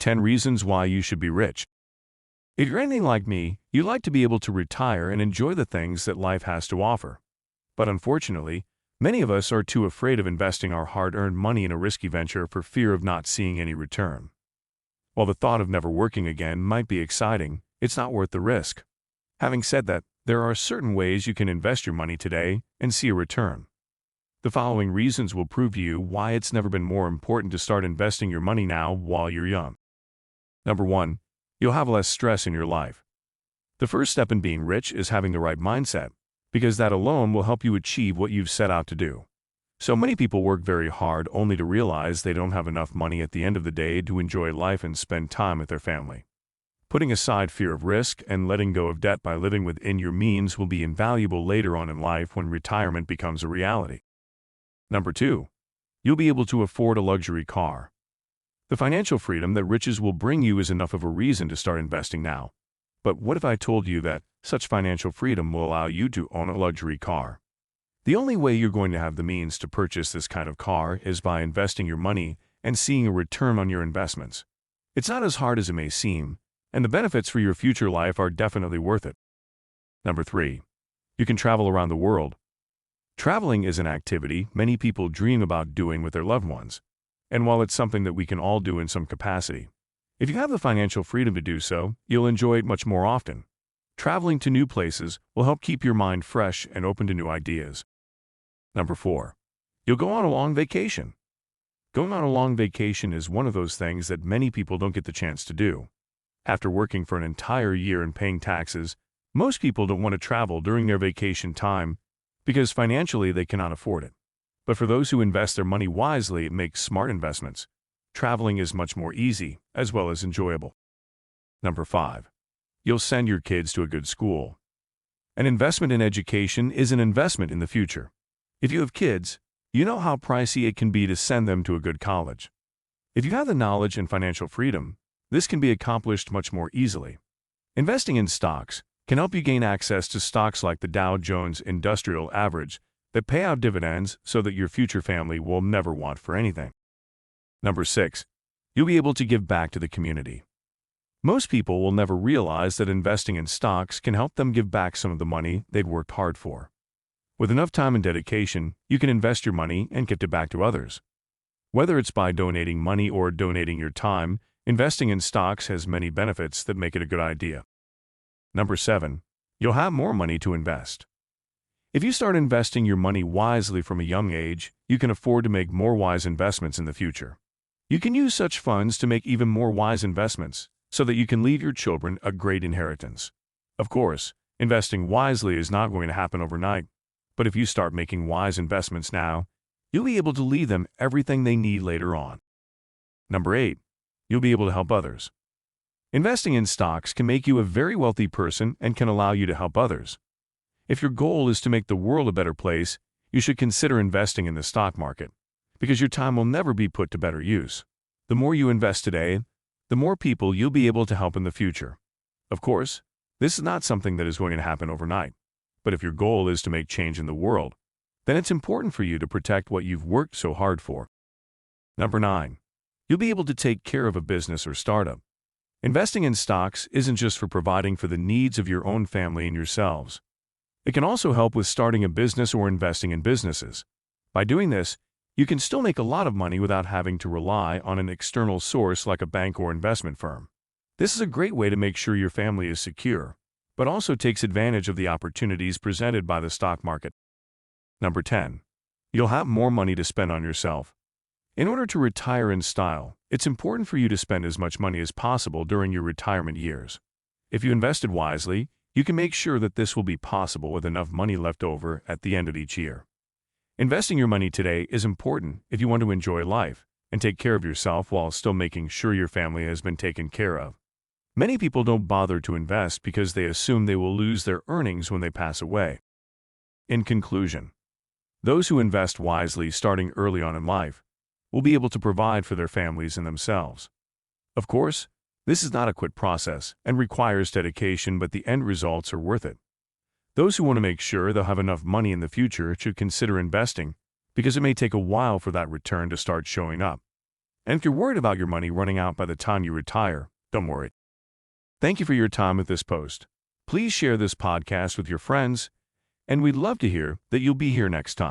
10 reasons why you should be rich. If you're anything like me, you like to be able to retire and enjoy the things that life has to offer. But unfortunately, many of us are too afraid of investing our hard-earned money in a risky venture for fear of not seeing any return. While the thought of never working again might be exciting, it's not worth the risk. Having said that, there are certain ways you can invest your money today and see a return. The following reasons will prove to you why it's never been more important to start investing your money now while you're young. Number 1. You'll have less stress in your life. The first step in being rich is having the right mindset, because that alone will help you achieve what you've set out to do. So many people work very hard only to realize they don't have enough money at the end of the day to enjoy life and spend time with their family. Putting aside fear of risk and letting go of debt by living within your means will be invaluable later on in life when retirement becomes a reality. Number 2. You'll be able to afford a luxury car. The financial freedom that riches will bring you is enough of a reason to start investing now. But what if I told you that such financial freedom will allow you to own a luxury car? The only way you're going to have the means to purchase this kind of car is by investing your money and seeing a return on your investments. It's not as hard as it may seem, and the benefits for your future life are definitely worth it. Number 3. You can travel around the world. Traveling is an activity many people dream about doing with their loved ones. And while it's something that we can all do in some capacity, if you have the financial freedom to do so, you'll enjoy it much more often. Traveling to new places will help keep your mind fresh and open to new ideas. Number 4. You'll go on a long vacation. Going on a long vacation is one of those things that many people don't get the chance to do. After working for an entire year and paying taxes, most people don't want to travel during their vacation time because financially they cannot afford it. But for those who invest their money wisely and make smart investments, traveling is much more easy as well as enjoyable. Number 5. You'll send your kids to a good school. An investment in education is an investment in the future. If you have kids, you know how pricey it can be to send them to a good college. If you have the knowledge and financial freedom, this can be accomplished much more easily. Investing in stocks can help you gain access to stocks like the Dow Jones Industrial Average that pay out dividends so that your future family will never want for anything. Number 6. You'll be able to give back to the community. Most people will never realize that investing in stocks can help them give back some of the money they'd worked hard for. With enough time and dedication, you can invest your money and give it back to others. Whether it's by donating money or donating your time, investing in stocks has many benefits that make it a good idea. Number 7. You'll have more money to invest. If you start investing your money wisely from a young age, you can afford to make more wise investments in the future. You can use such funds to make even more wise investments so that you can leave your children a great inheritance. Of course, investing wisely is not going to happen overnight, but if you start making wise investments now, you'll be able to leave them everything they need later on. Number 8. You'll be able to help others. Investing in stocks can make you a very wealthy person and can allow you to help others. If your goal is to make the world a better place, you should consider investing in the stock market, because your time will never be put to better use. The more you invest today, the more people you'll be able to help in the future. Of course, this is not something that is going to happen overnight, but if your goal is to make change in the world, then it's important for you to protect what you've worked so hard for. Number 9. You'll be able to take care of a business or startup. Investing in stocks isn't just for providing for the needs of your own family and yourselves. It can also help with starting a business or investing in businesses. By doing this, you can still make a lot of money without having to rely on an external source like a bank or investment firm. This is a great way to make sure your family is secure, but also takes advantage of the opportunities presented by the stock market. Number 10. You'll have more money to spend on yourself. In order to retire in style, it's important for you to spend as much money as possible during your retirement years. If you invested wisely, you can make sure that this will be possible with enough money left over at the end of each year. Investing your money today is important if you want to enjoy life and take care of yourself while still making sure your family has been taken care of. Many people don't bother to invest because they assume they will lose their earnings when they pass away. In conclusion, those who invest wisely starting early on in life will be able to provide for their families and themselves. Of course, this is not a quick process and requires dedication, but the end results are worth it. Those who want to make sure they'll have enough money in the future should consider investing because it may take a while for that return to start showing up. And if you're worried about your money running out by the time you retire, don't worry. Thank you for your time with this post. Please share this podcast with your friends, and we'd love to hear that you'll be here next time.